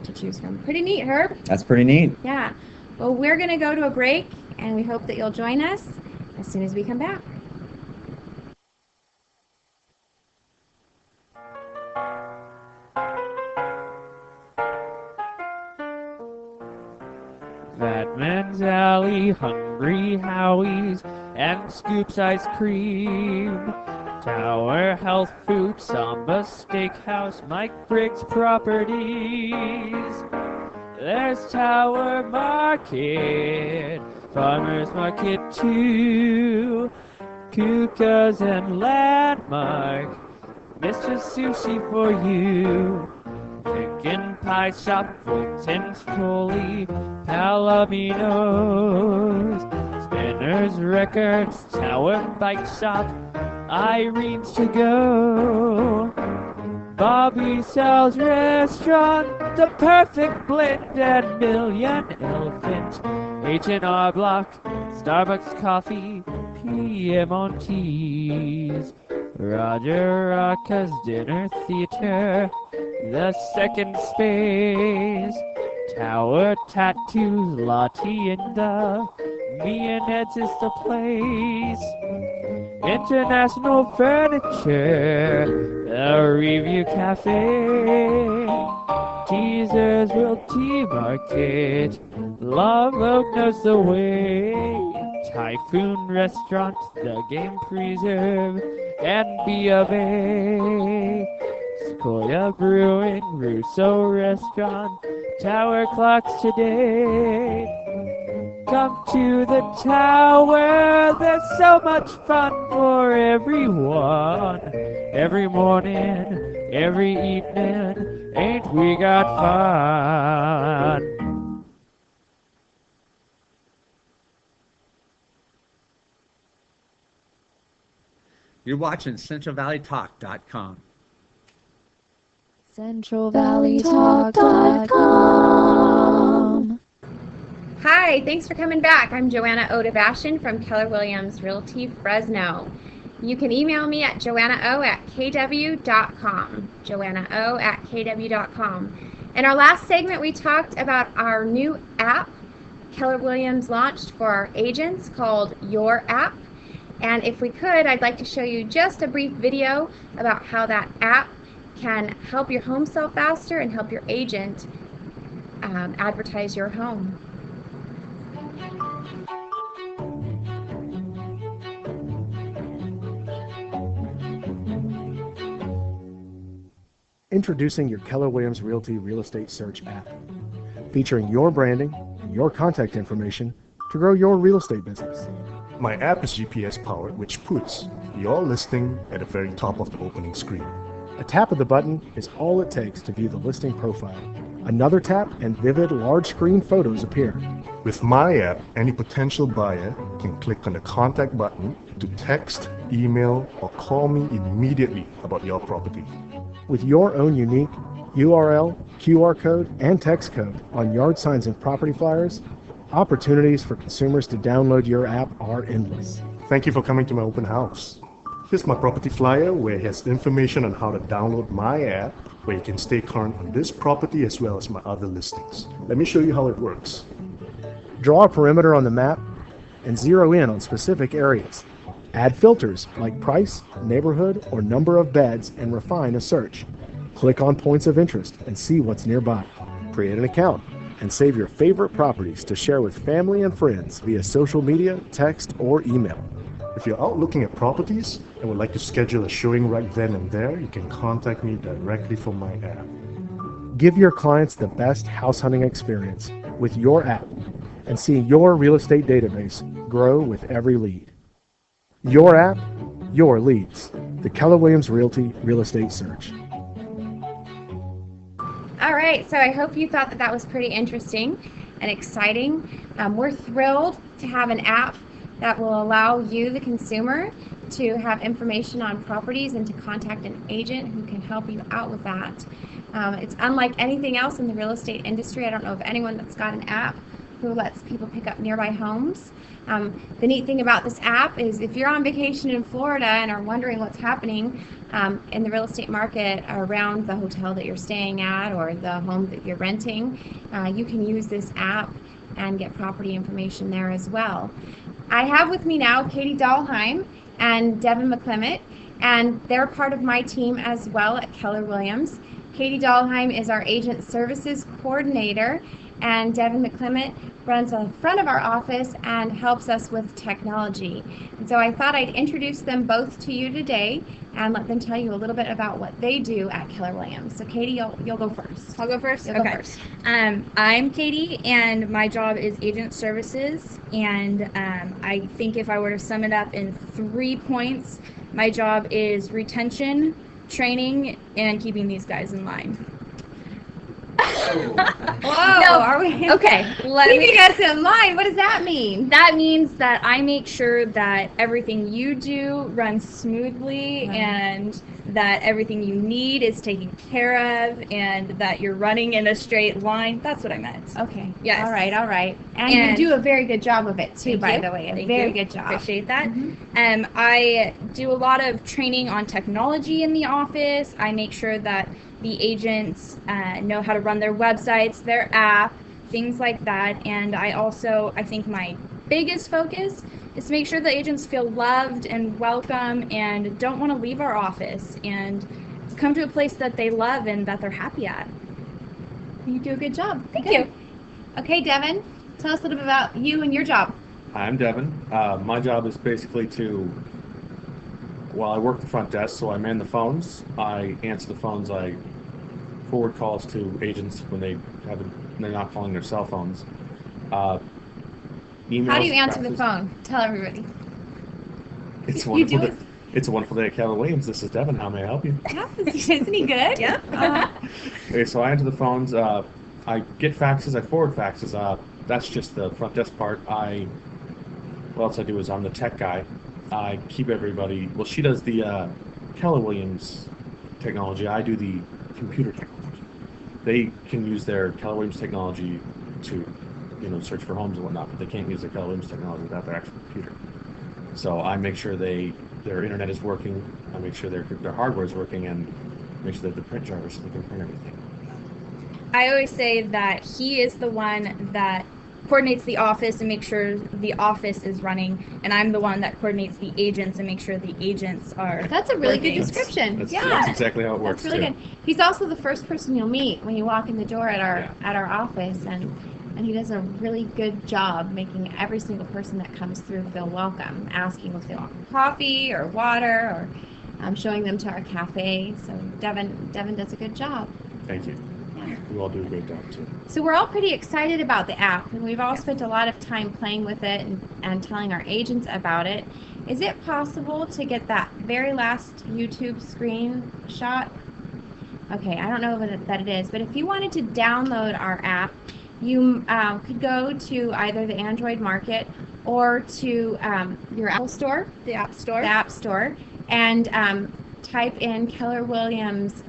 S1: to choose from. Pretty neat, Herb.
S2: That's pretty neat.
S1: Yeah. Well, we're going to go to a break, and we hope that you'll join us as soon as we come back.
S11: Batman's Alley, Hungry Howie's, and Scoops Ice Cream. Tower Health Food, Samba Steakhouse, Mike Briggs Properties. There's Tower Market, Farmers Market too, Kuka's and Landmark, Mr. Sushi for you. Chicken Pie Shop, Fulton's Trolley, Palominos, Spinner's Records, Tower Bike Shop, Irene's To Go. Bobby Sal's restaurant, the perfect blend and million elephant. H&R Block, Starbucks coffee, Piemontese. Roger Rocca's Dinner Theater, the second space. Tower Tattoos, La Tienda, me and Ed's is the place. International Furniture, the Review Cafe. Teasers Realty Market, Love Oak knows the way. Typhoon Restaurant, the Game Preserve, and B of A. Sequoia Brewing, Russo Restaurant, Tower Clocks today. Come to the tower, there's so much fun for everyone. Every morning, every evening, ain't we got fun?
S12: You're watching CentralValleyTalk.com.
S1: CentralValleyTalk.com. Hi, thanks for coming back. I'm Joanna Odavashian from Keller Williams Realty Fresno. You can email me at joannao@kw.com. joannao@kw.com. In our last segment, we talked about our new app Keller Williams launched for our agents called Your App. And if we could, I'd like to show you just a brief video about how that app can help your home sell faster and help your agent advertise your home.
S13: Introducing your Keller Williams Realty Real Estate Search app, featuring your branding and your contact information to grow your real estate business.
S14: My app is GPS powered, which puts your listing at the very top of the opening screen.
S13: A tap of the button is all it takes to view the listing profile. Another tap and vivid large screen photos appear.
S14: With my app, any potential buyer can click on the contact button to text, email, or call me immediately about your property.
S13: With your own unique URL, QR code, and text code on yard signs and property flyers, opportunities for consumers to download your app are endless.
S14: Thank you for coming to my open house. Here's my property flyer where it has information on how to download my app, where you can stay current on this property as well as my other listings. Let me show you how it works.
S13: Draw a perimeter on the map and zero in on specific areas. Add filters like price, neighborhood, or number of beds and refine a search. Click on points of interest and see what's nearby. Create an account and save your favorite properties to share with family and friends via social media, text, or email.
S14: If you're out looking at properties and would like to schedule a showing right then and there, you can contact me directly from my app.
S13: Give your clients the best house hunting experience with your app and see your real estate database grow with every lead. Your app, your leads. The Keller Williams Realty Real Estate Search.
S1: All right, so I hope you thought that that was pretty interesting and exciting. We're thrilled to have an app that will allow you, the consumer, to have information on properties and to contact an agent who can help you out with that. It's unlike anything else in the real estate industry. I don't know of anyone that's got an app who lets people pick up nearby homes. The neat thing about this app is if you're on vacation in Florida and are wondering what's happening in the real estate market around the hotel that you're staying at or the home that you're renting, you can use this app and get property information there as well. I have with me now Katie Dahlheim and Devin McClement, and they're part of my team as well at Keller Williams. Katie Dahlheim is our Agent Services Coordinator, and Devin McClement runs the front of our office and helps us with technology. And so I thought I'd introduce them both to you today and let them tell you a little bit about what they do at Keller Williams. So Katie, you'll go first.
S15: I'll go first?
S1: You'll go
S15: Okay.
S1: first.
S15: I'm Katie, and my job is Agent Services, and I think if I were to sum it up in 3 points, my job is retention, training, and keeping these guys in line.
S1: Whoa,
S15: No,
S1: are we?
S15: Okay,
S1: Keeping us in line, what does that mean?
S15: That means that I make sure that everything you do runs smoothly and that everything you need is taken care of, and that you're running in a straight line. That's what I meant.
S1: Okay.
S15: Yes.
S1: All right. And you do a very good job of it too, by the way. A very good job.
S15: Appreciate that. I do a lot of training on technology in the office. I make sure that the agents know how to run their websites, their app, things like that. And I think my biggest focus is to make sure the agents feel loved and welcome and don't want to leave our office and come to a place that they love and that they're happy at.
S1: You do a good job.
S15: Thank you.
S1: Okay, Devin, tell us a little bit about you and your job.
S16: Hi, I'm Devin. My job is basically I work the front desk, so I man the phones. I answer the phones. I forward calls to agents when they're not calling their cell phones. Emails,
S1: How do you answer the
S16: faxes.
S1: phone? Tell everybody.
S16: It's a wonderful day at Keller Williams. This is Devin. How may I help you?
S1: Yeah, isn't he good?
S15: Yeah.
S16: Okay, so I answer the phones. I get faxes. I forward faxes. That's just the front desk part. What else I do is I'm the tech guy. I keep everybody. Well, she does the Keller Williams technology. I do the computer technology. They can use their Keller Williams technology to, search for homes and whatnot, but they can't use their Keller Williams technology without their actual computer. So I make sure their internet is working. I make sure their hardware is working, and make sure that the print drivers so they can print everything.
S15: I always say that he is the one that coordinates the office and makes sure the office is running, and I'm the one that coordinates the agents and makes sure the agents are.
S1: That's a really good
S15: working.
S1: description.
S16: That's exactly how it works.
S1: That's really
S16: too.
S1: good. He's also the first person you'll meet when you walk in the door at our office, and he does a really good job making every single person that comes through feel welcome, asking if they want coffee or water, or showing them to our cafe. So Devin does a good job.
S16: Thank you.
S1: Yeah.
S16: You all do a great job too.
S1: So we're all pretty excited about the app, and we've all spent a lot of time playing with it and telling our agents about it. Is it possible to get that very last YouTube screenshot? Okay, I don't know that it is, but if you wanted to download our app, you could go to either the Android Market or to your Apple Store,
S15: the App Store,
S1: and type in Keller Williams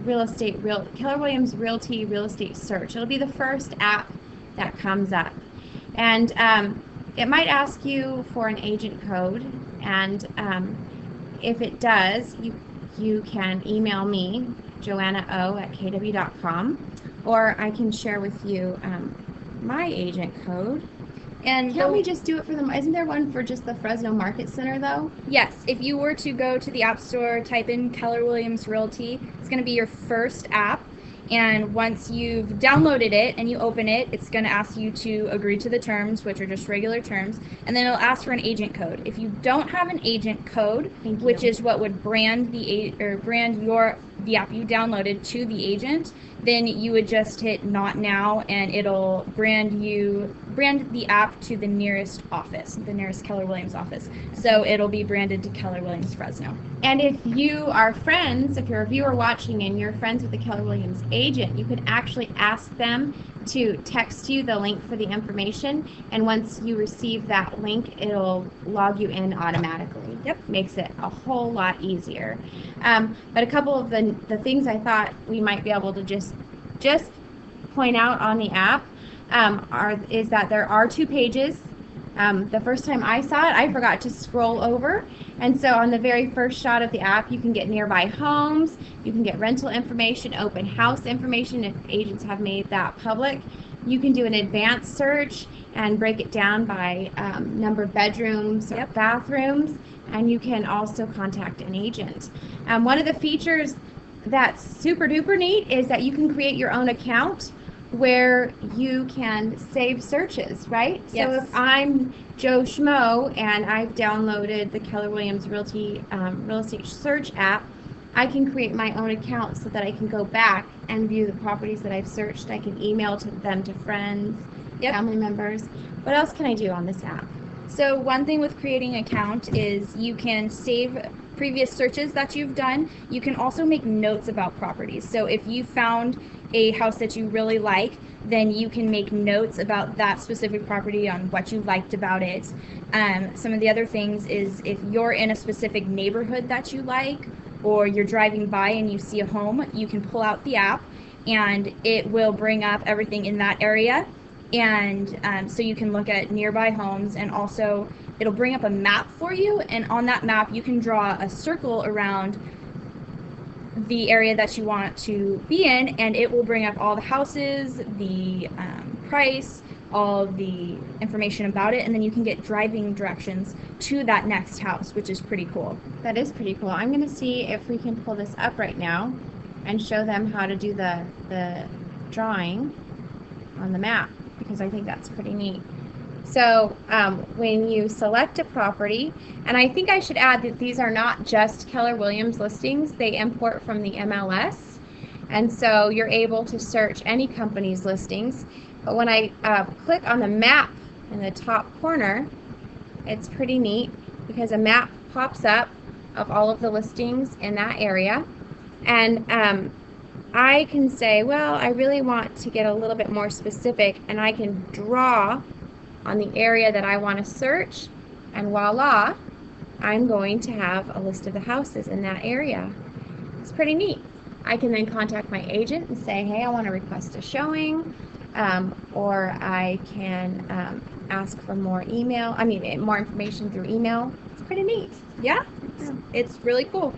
S1: Keller Williams Realty Real Estate Search. It'll be the first app that comes up, and it might ask you for an agent code, and if it does, you can email me, joannao@kw.com, or I can share with you my agent code. And can't we just do it for them? Isn't there one for just the Fresno Market Center, though?
S15: Yes. If you were to go to the App Store, type in Keller Williams Realty, it's going to be your first app. And once you've downloaded it and you open it, it's going to ask you to agree to the terms, which are just regular terms. And then it'll ask for an agent code. If you don't have an agent code, which is what would brand the app you downloaded to the agent, then you would just hit not now, and it'll brand the app to the nearest office, the nearest Keller Williams office. So it'll be branded to Keller Williams Fresno.
S1: And if you are friends, if you're a viewer watching and you're friends with the Keller Williams agent, you can actually ask them to text you the link for the information, and once you receive that link, it'll log you in automatically.
S15: Yep.
S1: Makes it a whole lot easier. But a couple of the things I thought we might be able to just point out on the app is that there are 2 pages. The first time I saw it, I forgot to scroll over, and so on the very first shot of the app, you can get nearby homes, you can get rental information, open house information if agents have made that public. You can do an advanced search and break it down by number of bedrooms or bathrooms, and you can also contact an agent. One of the features that's super duper neat is that you can create your own account where you can save searches, right?
S15: Yes.
S1: So if I'm Joe Schmo and I've downloaded the Keller Williams Realty Real Estate Search app, I can create my own account so that I can go back and view the properties that I've searched. I can email them to friends, family members. What else can I do on this app?
S15: So one thing with creating an account is you can save previous searches that you've done. You can also make notes about properties. So if you found a house that you really like, then you can make notes about that specific property on what you liked about it. Some of the other things is if you're in a specific neighborhood that you like, or you're driving by and you see a home, you can pull out the app and it will bring up everything in that area. And so you can look at nearby homes, and also it'll bring up a map for you, and on that map you can draw a circle around the area that you want to be in, and it will bring up all the houses, the price, all the information about it, and then you can get driving directions to that next house, which is pretty cool.
S1: That is pretty cool. I'm going to see if we can pull this up right now and show them how to do the drawing on the map, because I think that's pretty neat. So when you select a property, and I think I should add that these are not just Keller Williams listings, they import from the MLS, and so you're able to search any company's listings. But when I click on the map in the top corner, it's pretty neat because a map pops up of all of the listings in that area, and I can say, well, I really want to get a little bit more specific, and I can draw on the area that I want to search, and voila, I'm going to have a list of the houses in that area. It's pretty neat. I can then contact my agent and say, hey, I want to request a showing, or I can ask for more more information through email. It's pretty neat.
S15: Yeah, it's really cool.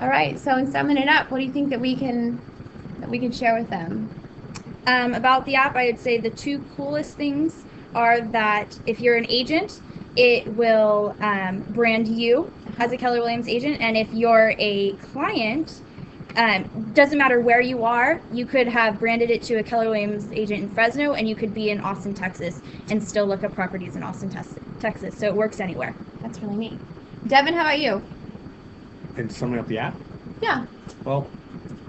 S1: All right, so in summing it up, what do you think that we can share with them?
S15: About the app, I would say the two coolest things are that if you're an agent, it will brand you as a Keller Williams agent, and if you're a client, doesn't matter where you are, you could have branded it to a Keller Williams agent in Fresno, and you could be in Austin, Texas, and still look up properties in Austin, Texas. So it works anywhere.
S1: That's really neat. Devin, how about you?
S16: And summing up the app?
S1: Yeah.
S16: Well,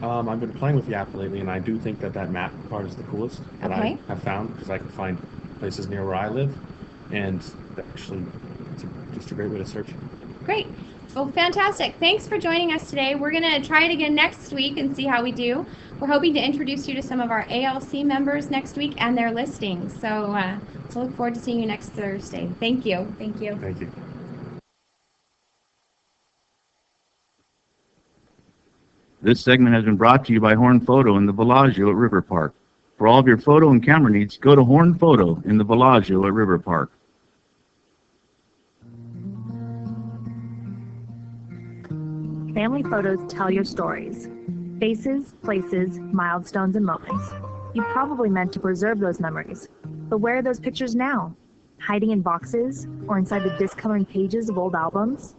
S16: I've been playing with the app lately, and I do think that map part is the coolest that I have found, because I can find places near where I live, and actually it's just a great way to search.
S1: Great. Well, fantastic. Thanks for joining us today. We're going to try it again next week and see how we do. We're hoping to introduce you to some of our ALC members next week and their listings. So we'll look forward to seeing you next Thursday. Thank you.
S15: Thank you.
S16: Thank you.
S3: This segment has been brought to you by Horn Photo in the Bellagio at River Park. For all of your photo and camera needs, go to Horn Photo in the Bellagio at River Park.
S4: Family photos tell your stories. Faces, places, milestones, and moments. You probably meant to preserve those memories. But where are those pictures now? Hiding in boxes or inside the discoloring pages of old albums?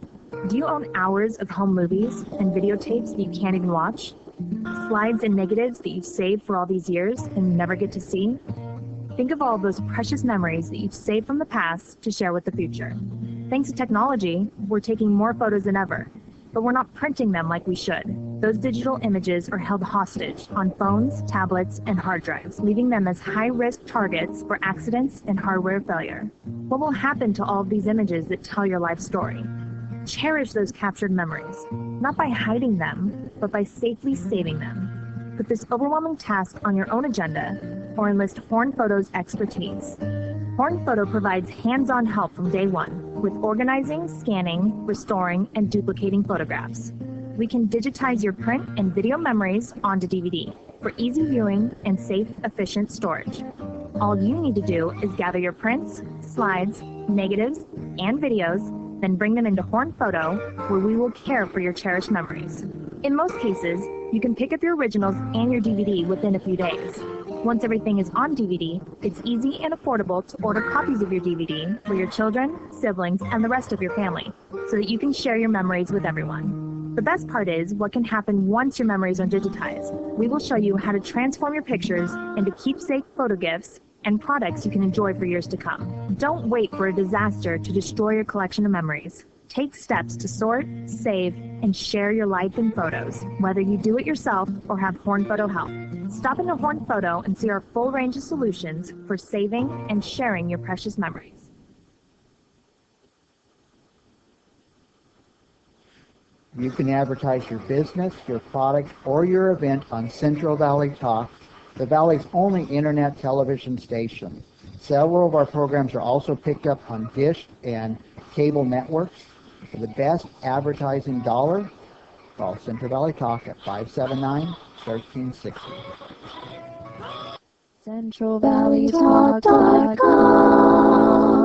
S4: Do you own hours of home movies and videotapes that you can't even watch? Slides and negatives that you've saved for all these years and never get to see? Think of all those precious memories that you've saved from the past to share with the future. Thanks to technology, we're taking more photos than ever, but we're not printing them like we should. Those digital images are held hostage on phones, tablets, and hard drives, leaving them as high-risk targets for accidents and hardware failure. What will happen to all of these images that tell your life story? Cherish those captured memories, not by hiding them, but by safely saving them. Put this overwhelming task on your own agenda, or enlist Horn Photo's expertise. Horn Photo provides hands-on help from day one with organizing, scanning, restoring, and duplicating photographs. We can digitize your print and video memories onto DVD for easy viewing and safe, efficient storage. All you need to do is gather your prints, slides, negatives, and videos, then bring them into Horn Photo, where we will care for your cherished memories. In most cases, you can pick up your originals and your DVD within a few days. Once everything is on DVD, it's easy and affordable to order copies of your DVD for your children, siblings, and the rest of your family, so that you can share your memories with everyone. The best part is what can happen once your memories are digitized. We will show you how to transform your pictures into keepsake photo gifts and products you can enjoy for years to come. Don't wait for a disaster to destroy your collection of memories. Take steps to sort, save, and share your life in photos, whether you do it yourself or have Horn Photo help. Stop into Horn Photo and see our full range of solutions for saving and sharing your precious memories.
S5: You can advertise your business, your product, or your event on Central Valley Talk, the Valley's only internet television station. Several of our programs are also picked up on Dish and cable networks. For the best advertising dollar, Call Central Valley Talk at 579-1360.
S4: CentralValleyTalk.com